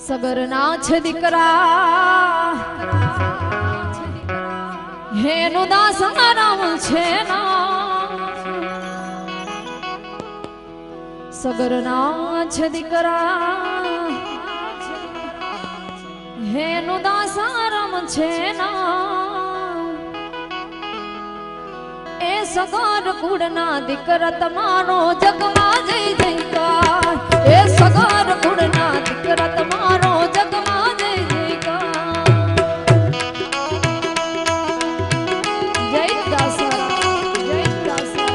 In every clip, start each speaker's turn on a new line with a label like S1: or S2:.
S1: સગરના છે દીકરા હેનો દાસ રામ છે ના સગરના છે દીકરા હેનો દાસ રામ છે ના એ સગર કુળના દીકરા તમારો જગમાં જય જયકાર એ સગર કુળના દીકરા તમારો જગમાં જય જયકાર જય દાસા જય દાસા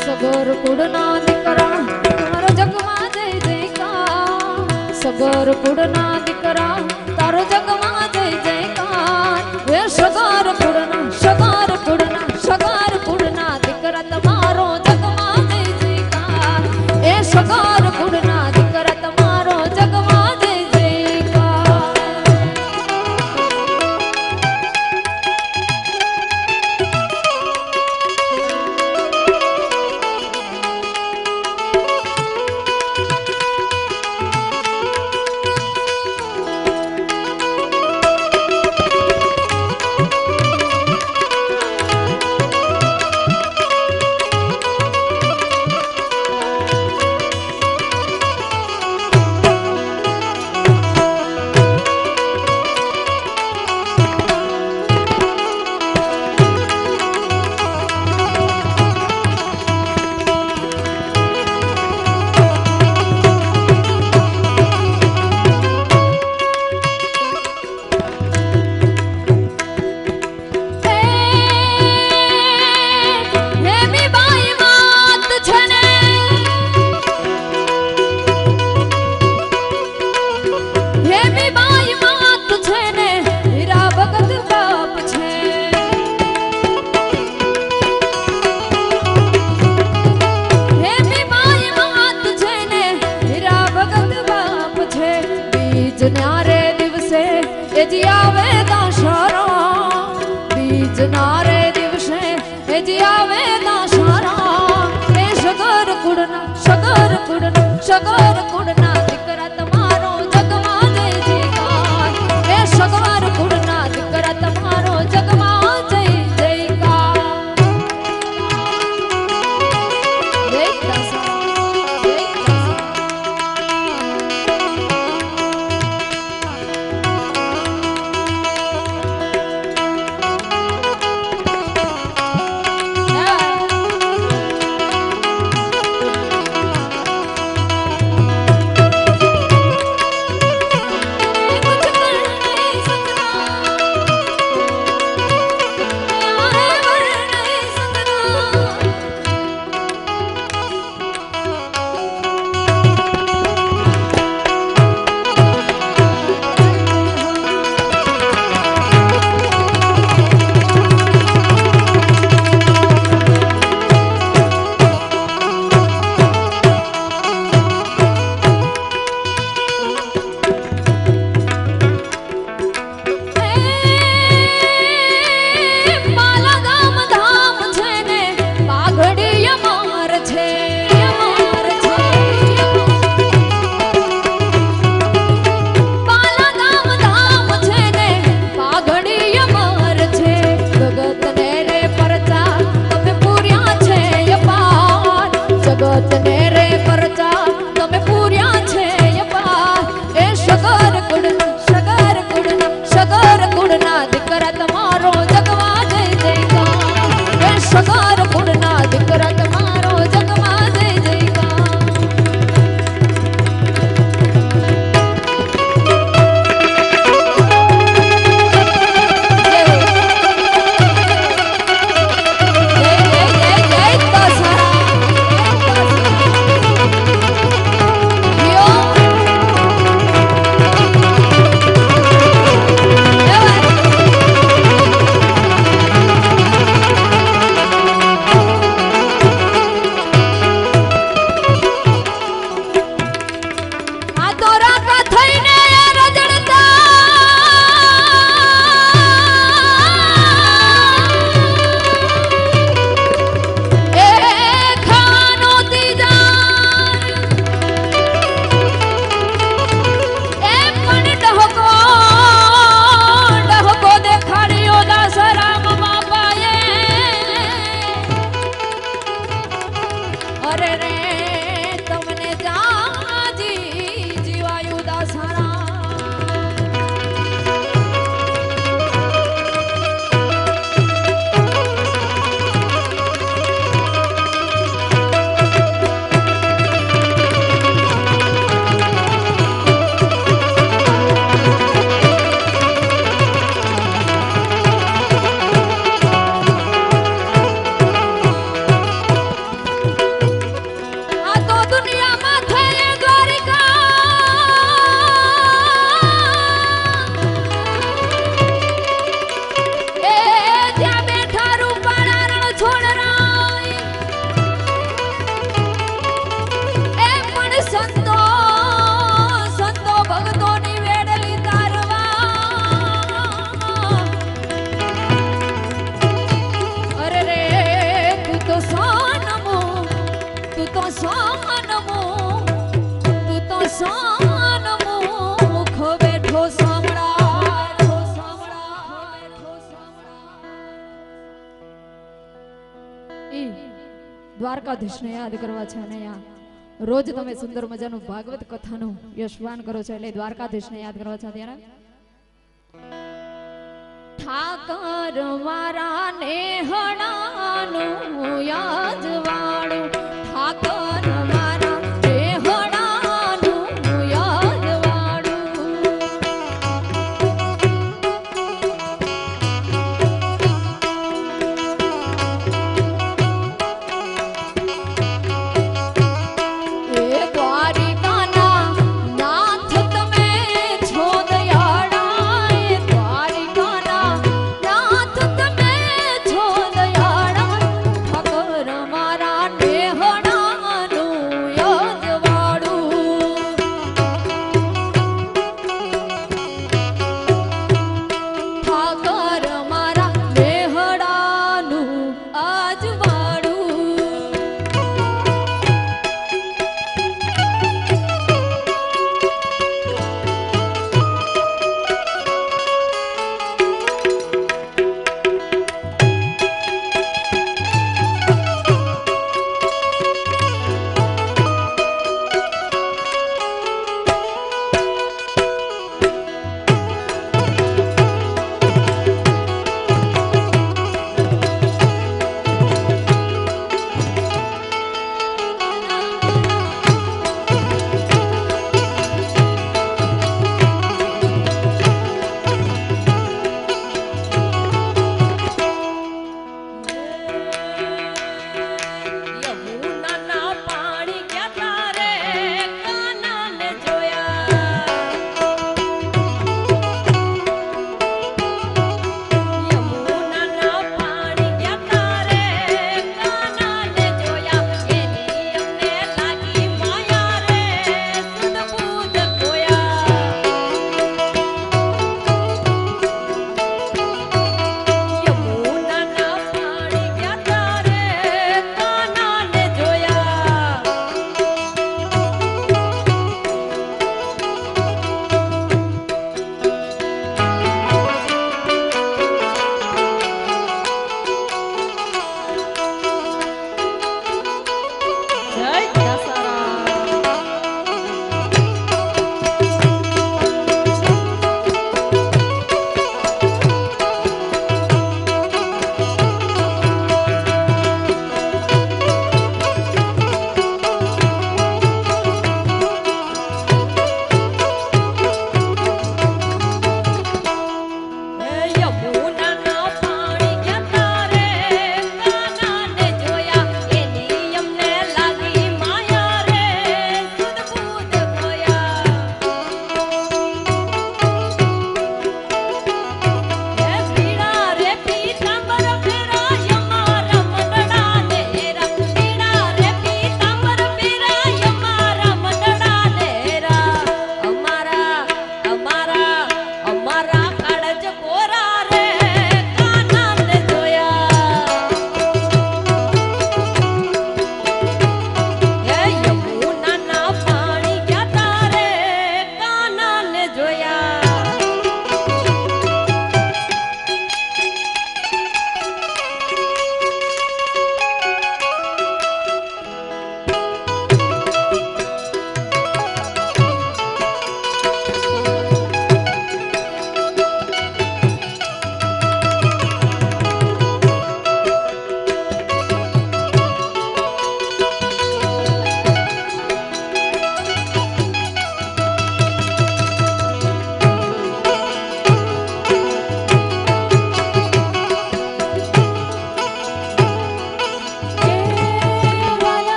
S1: સગર કુળના દીકરા તારો જગમાં જય જયકાર સગર કુળના દીકરા તારો જગમાં જય જયકાર હે સગર કુળના દીકરા તમારો જગમાં જય જયકાર એ સગર કુળના દીકરા તમારો જગમાં જય જયકાર બીજનારે દિવસે એજી આવે દાસારા એ સગર કુળના દીકરા તમારો જગમાં જય જયકાર એ સગર કુળના દીકરા તમારો જગમાં જય જયકાર જય દાસા જય દાસા શાન તું તો શાન મુખ બેઠો સાંભળા એ દ્વારકાધીશને યાદ કરવા છે અને રોજ તમે સુંદર મજાનું ભાગવત કથાનું યશવાન કરો છો એટલે દ્વારકાધીશને યાદ કરવા છે ત્યારે ઠાકર મારા નેહણાનું યાજવાળું ઠાકર મારા નેહણાનું યાજવાળું એ દ્વારિકાના નાથ તમે છો દયાળા એ દ્વારિકાના નાથ તમે છો દયાળા ઠાકર મારા નેહણાનું યાજવાળું ઠાકર મારા નેહણાનું આજવાળું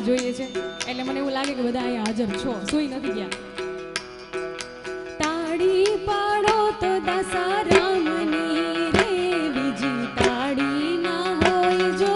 S2: જોઈએ છે એટલે મને એવું લાગે કે બધા અહીંયા હાજર છો, સુઈ નથી ગયા. તાળી પાડો તો દસારામની રે બીજી તાળી ના હોય જો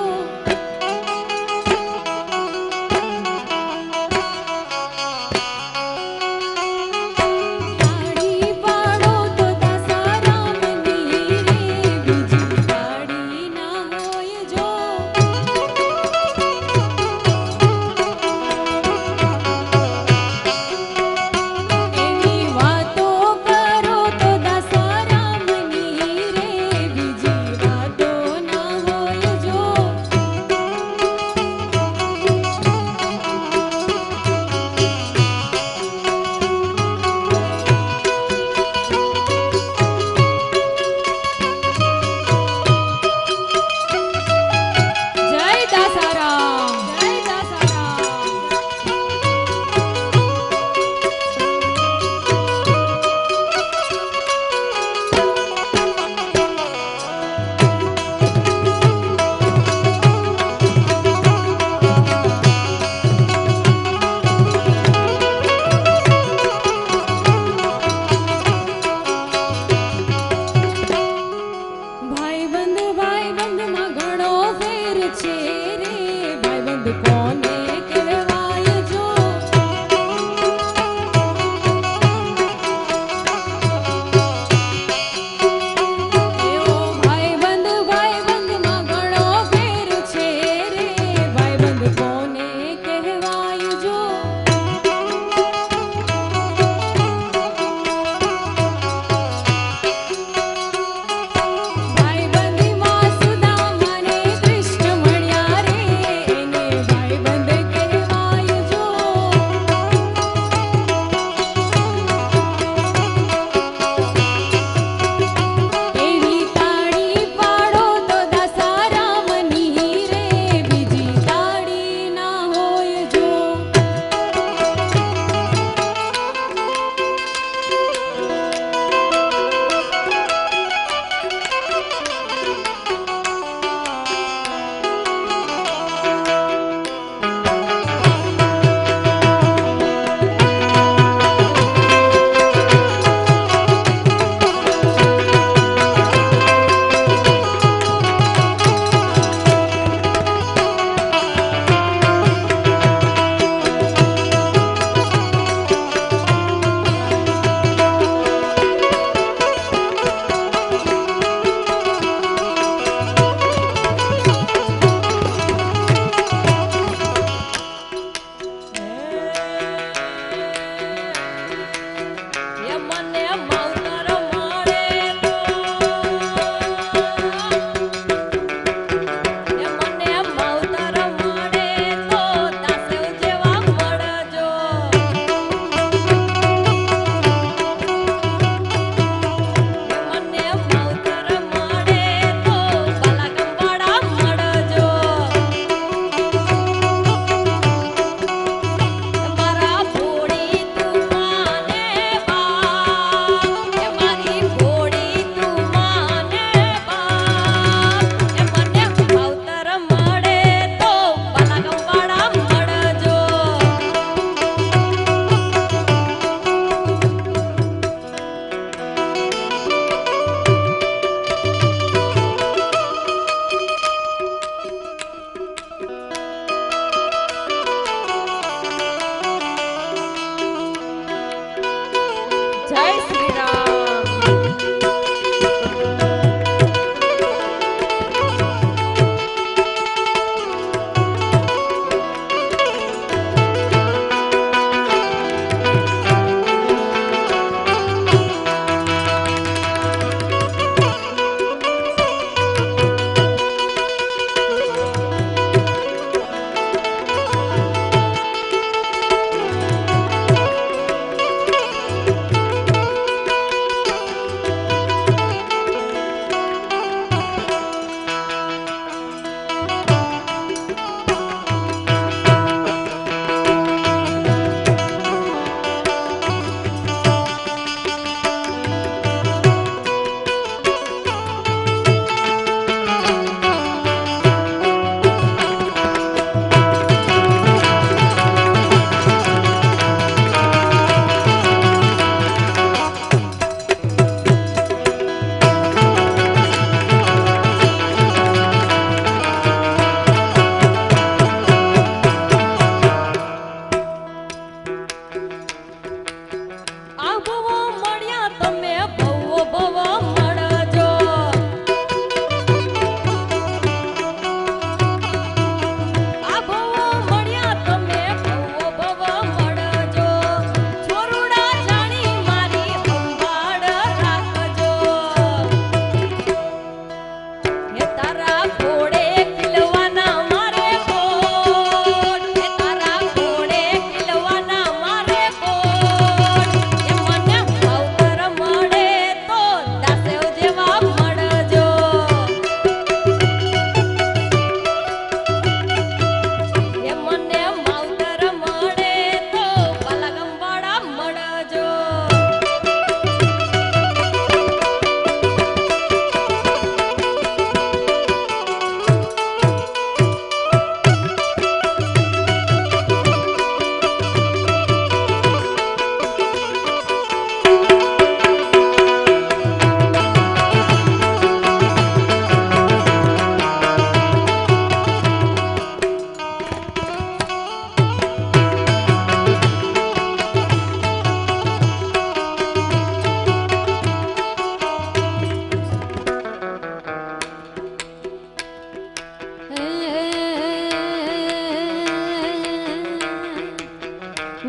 S2: છે રે ભાઈબંધ કોને કહેવાય જો એવો ભાઈબંધમાં ઘણો ફેર છે રે ભાઈબંધ કોને કહેવાય જો ભાઈબંધીમાં સુદામાને કૃષ્ણ મળ્યા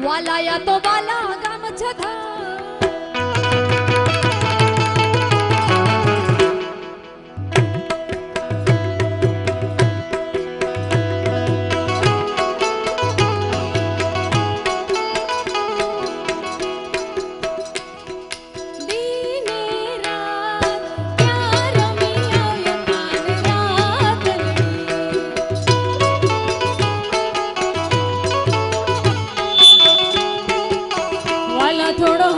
S1: વાલાયા તો વાલા ગામ છધા
S2: વાલા થોડો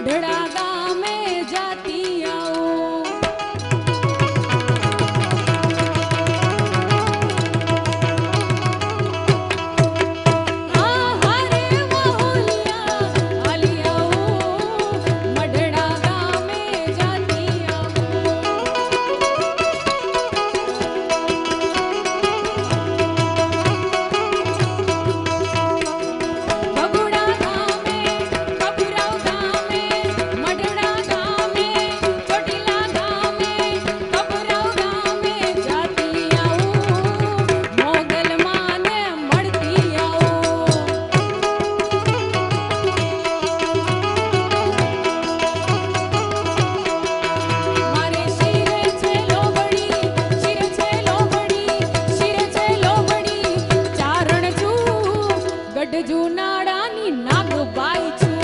S2: मढ़ड़ा गामे जाती आऊं। हाँ हरे बहुलिया आली आऊं, मढ़ड़ा गामे जाती आऊं। बगुड़ा गामे कपुराव गामे मढ़ड़ा गामे ચોટીલા ગામે કપરાવ ગામે જાતી આવું, મોગલ માને મળતી આવું। મારે શિરે છે લોબડી, શિરે છે લોબડી, શિરે છે લોબડી, ચારણ છું ગઢજુ નાડાની નાગબાઈ છું।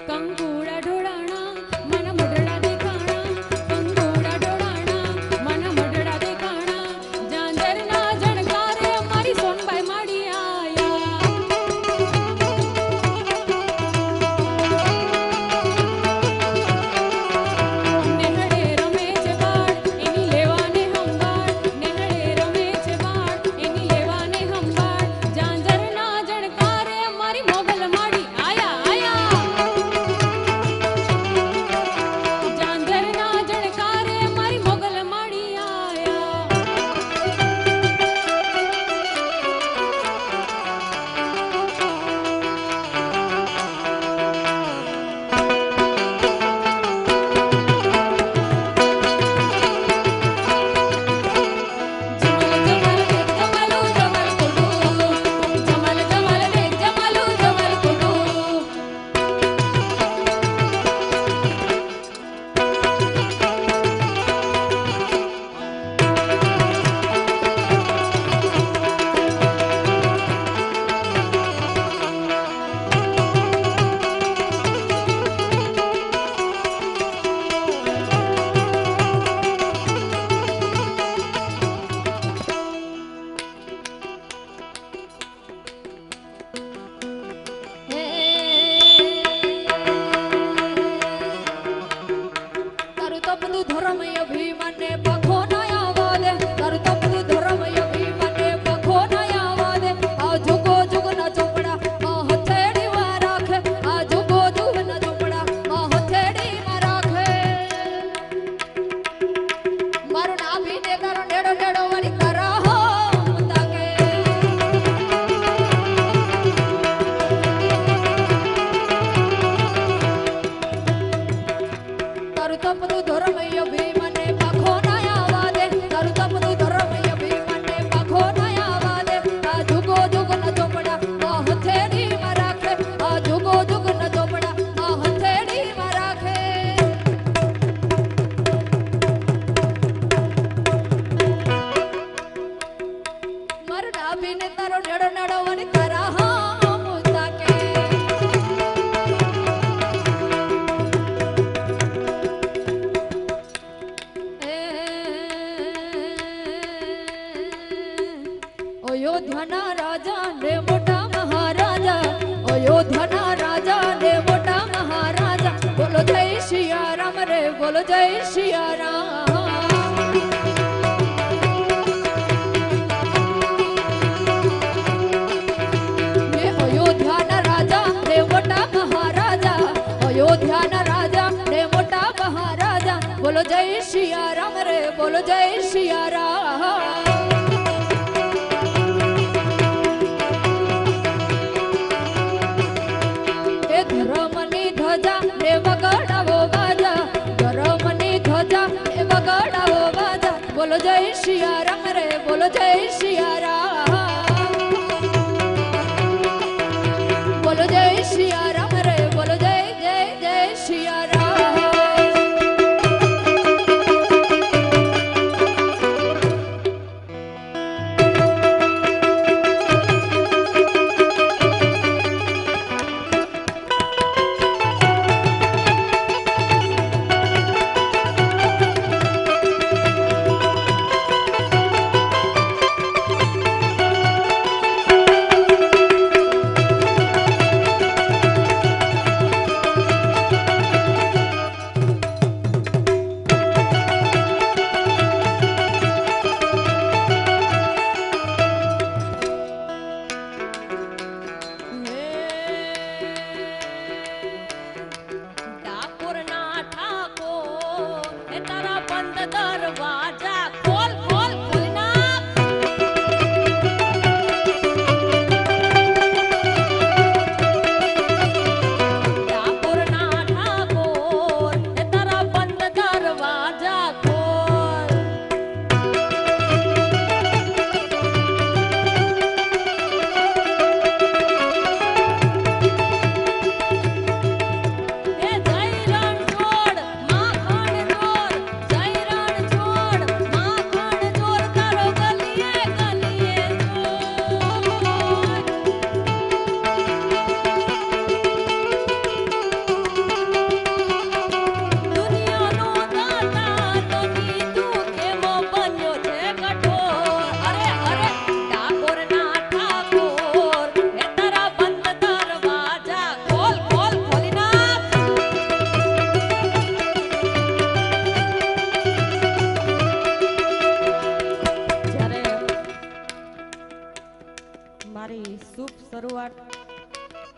S2: કંકુડા ઢોળાણા મન મઢડા દેખાણા, કંકુડા ઢોળાણા મન મઢડા દેખાણા, ઝાંઝરના જણકારે મારી સોનબાઈ માડી આયા। નેહડે રમે છે બાળ એની લેવાને હંબાળ, નેહડે રમે છે બાળ એની લેવાને હંબાળ, ઝાંઝરના જણકારે મારી મોગલ માડી આયા આયા। ઝાંઝરના જણકારે મારી મોગલ માડી આયા। જમલ જમલ દેખ જમલું જમલ કુડું,
S1: તારું તપતું ધર્મ અભિમાને પખો ના આવા દે, તારું તપતું ધર્મ અભિમાને પખો ના આવા દે, આ જુગો જુગ ના ચોપડા માં હથેળી માં રાખે, આ જુગો જુગ ના ચોપડા માં હથેળી માં રાખે। મારું નામ ભી દે કરો નેડો નેડો વાળી કરા હો તાકે। તારું તપતું ધર્મ અભિમાને પખો ના આવા દે, તારું તપતું ધર્મ અભિમાને પખો ના આવા દે, આ જુગો જુગ ના ચોપડા માં હથેળી માં રાખે, આ જુગો જુગ ના ચોપડા માં હથેળી માં રાખે। મારું નાભીને તારો નેડો નેડો વાળી કરા હો તાકે। અયોધ્યાના રાજા ને મોટા મહારાજા, અયોધ્યાના રાજા ને મોટા મહારાજા, બોલો જય સિયારામ રે બોલો જય સિયારામ। ને અયોધ્યાના રાજા ને મોટા મહારાજા, અયોધ્યાના રાજા ને મોટા મહારાજા, બોલો જય સિયારામ રે બોલો જય સિયારામ। ધજા ને બોલો જય સિયારામ રે બોલો જય સિયારામ બોલો જય સિયારામ રે બોલો જય જય જય સિયારામ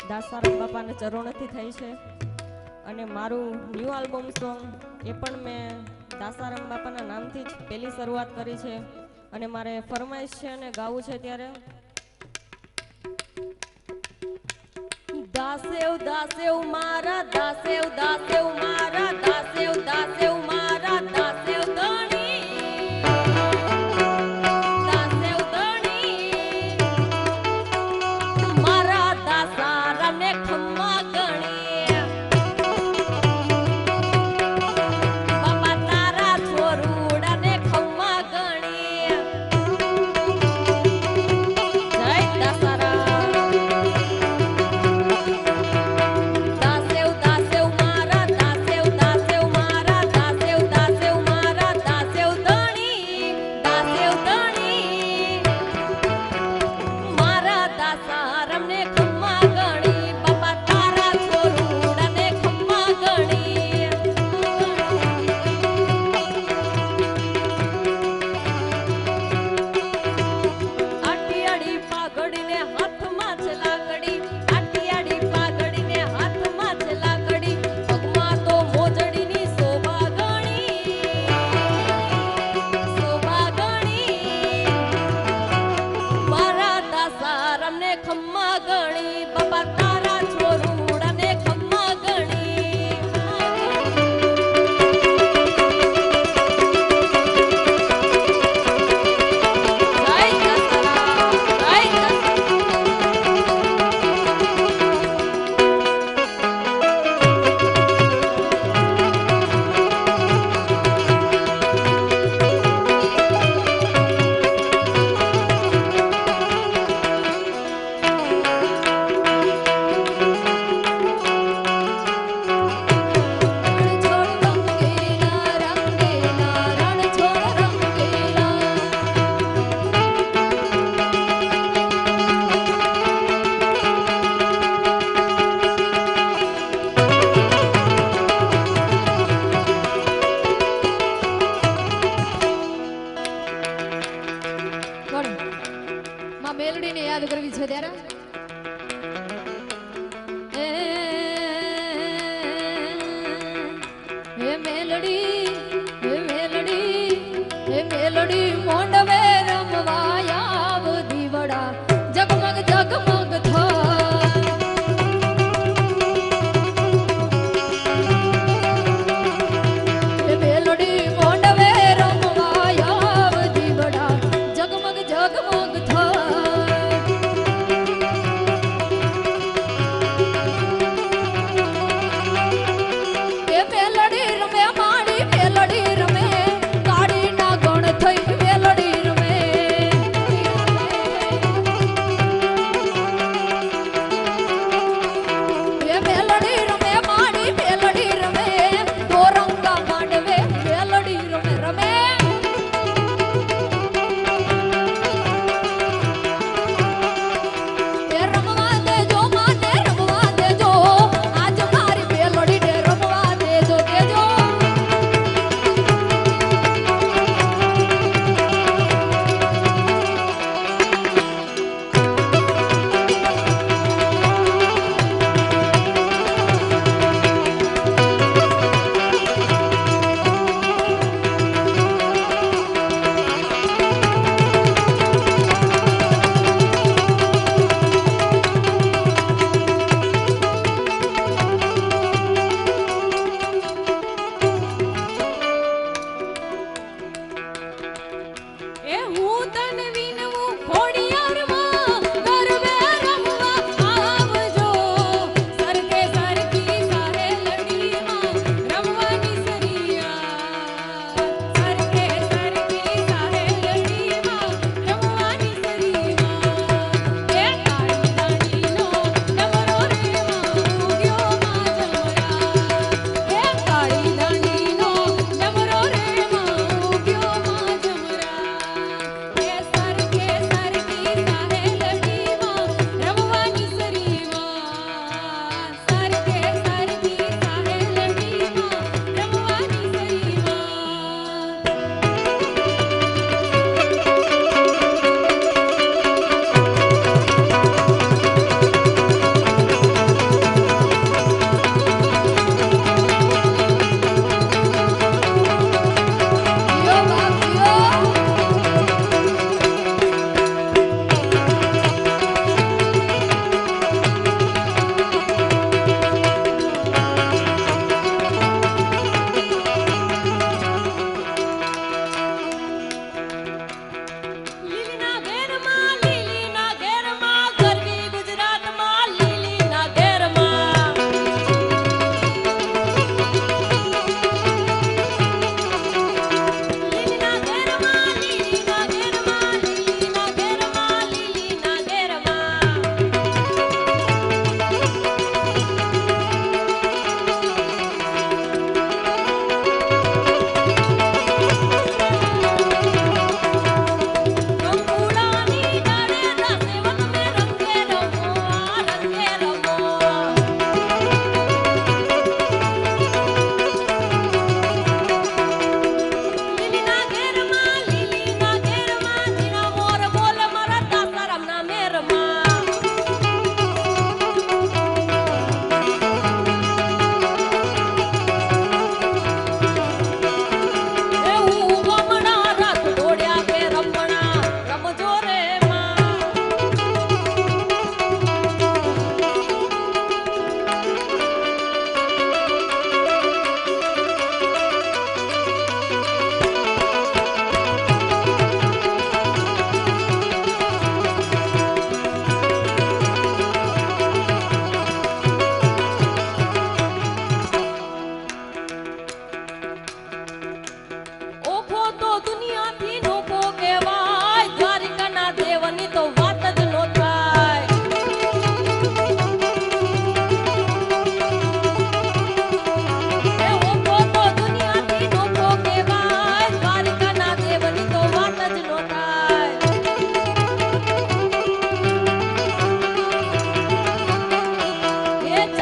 S3: દાસારામ બાપાના ચરણોથી થઈ છે અને મારું ન્યૂ આલ્બમ સોંગ એ પણ મેં દાસારામ બાપાના નામથી જ પહેલી શરૂઆત કરી છે અને મારે ફરમાઈશ છે અને ગાવું છે ત્યારે દાસેવ દાસેવ મારા દાસેવ દાસેવ મારા દાસેવ દાસેવ મારા દાસેવ ધણી દાસેવ ધણી મારા દાસારામને ખમ્મા ગણી બાપા તારા છોરુડાને ખમ્મા ગણી જય દાસારામ દાસેવ દાસેવ મારા દાસેવ દાસેવ મારા દાસેવ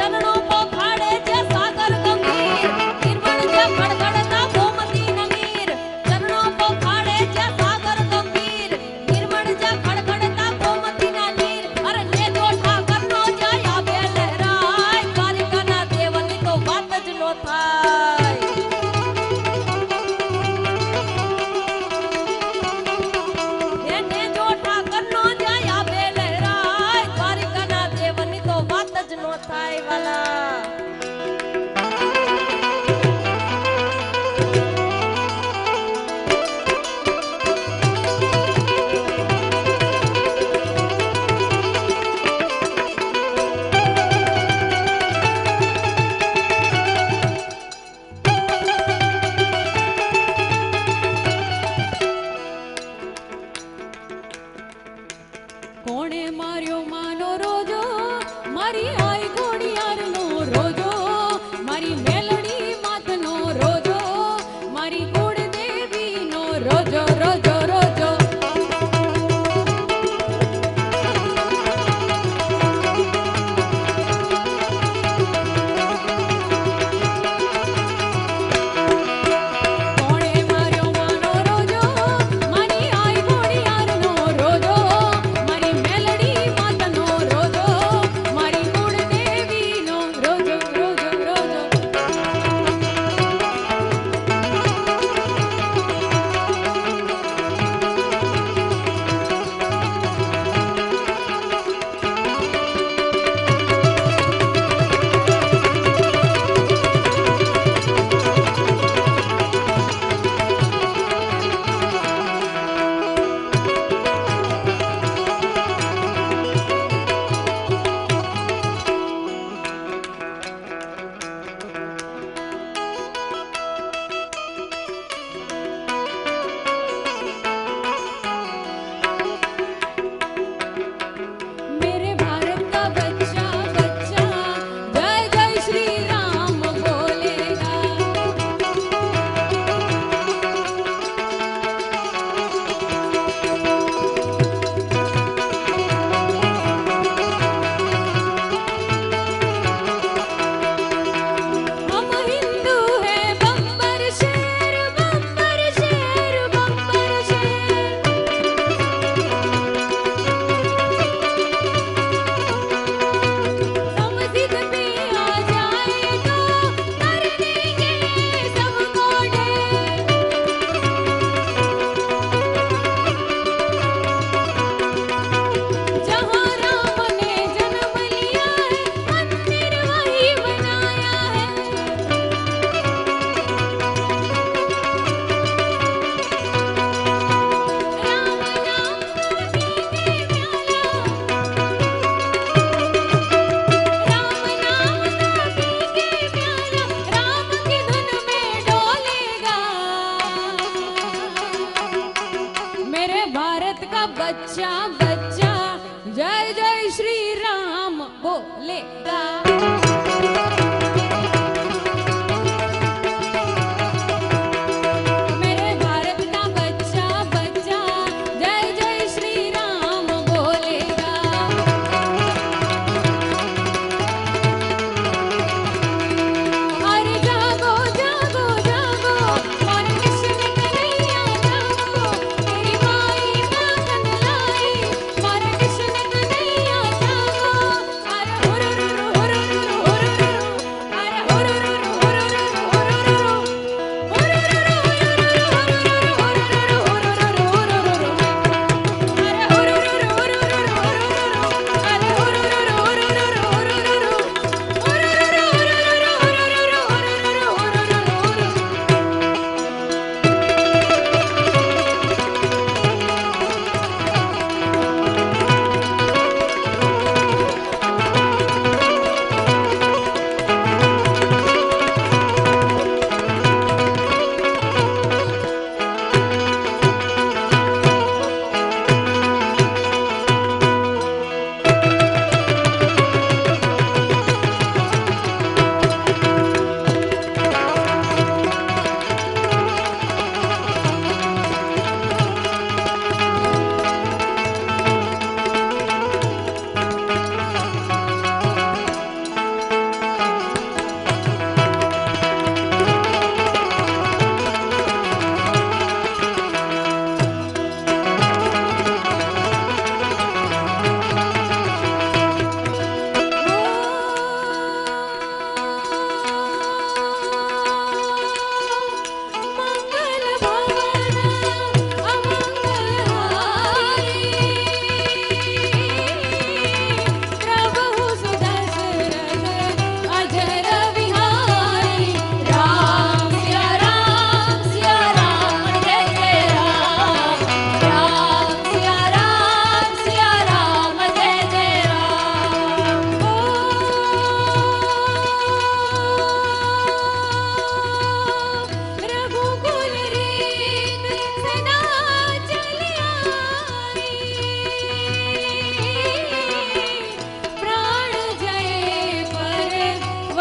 S2: ચરણો પોખાડે જે સાગર ગંભીર નિર્મળ જે ખડખડતા ગોમતી નમીર ચરણો પોખાડે જે સાગર ગંભીર નિર્મળ જે ખડખડતા ગોમતી ના નીર અરે લેજો ઠાકરનો જય આબે લહેરાય દ્વારિકાના દેવની તો વાત જ નો થાય એને જો ઠાકરનો જય આબે લહેરાય દ્વારિકાના દેવની તો વાત જ નો થાય વાલા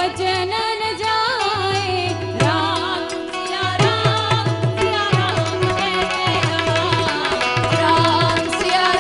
S2: वचन न जाए राम सिया राम जय जय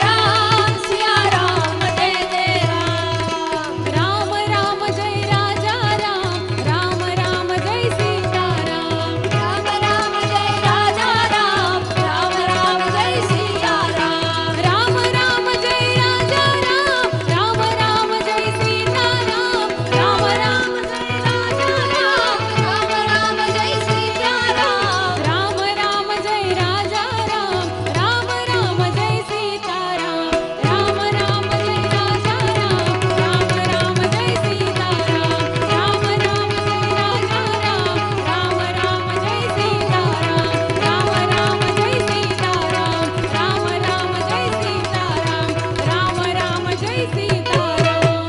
S1: राम सिया राम जय जय राम।
S2: राम राम जय राजा राम राम राम जय सीता राम
S1: राम राम जय राजा राम राम राम जय सिया राम।
S2: राम राम जय राजा राम राम राम जय सीता राम राम राम जय राजा राम
S1: राम राम जय सिया राम।
S2: राम राम जय राजा राम राम राम जय सीता राम राम राम जय राजा राम राम राम जय सीता राम राम राम जय राजा राम राम राम जय सीता राम राम राम जय सीता राम राम राम जय सीता राम राम राम जय सीता राम।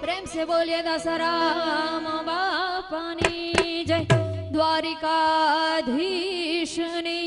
S1: प्रेम से बोलिए दशराम बापानी जय, द्वारिकाधीशनी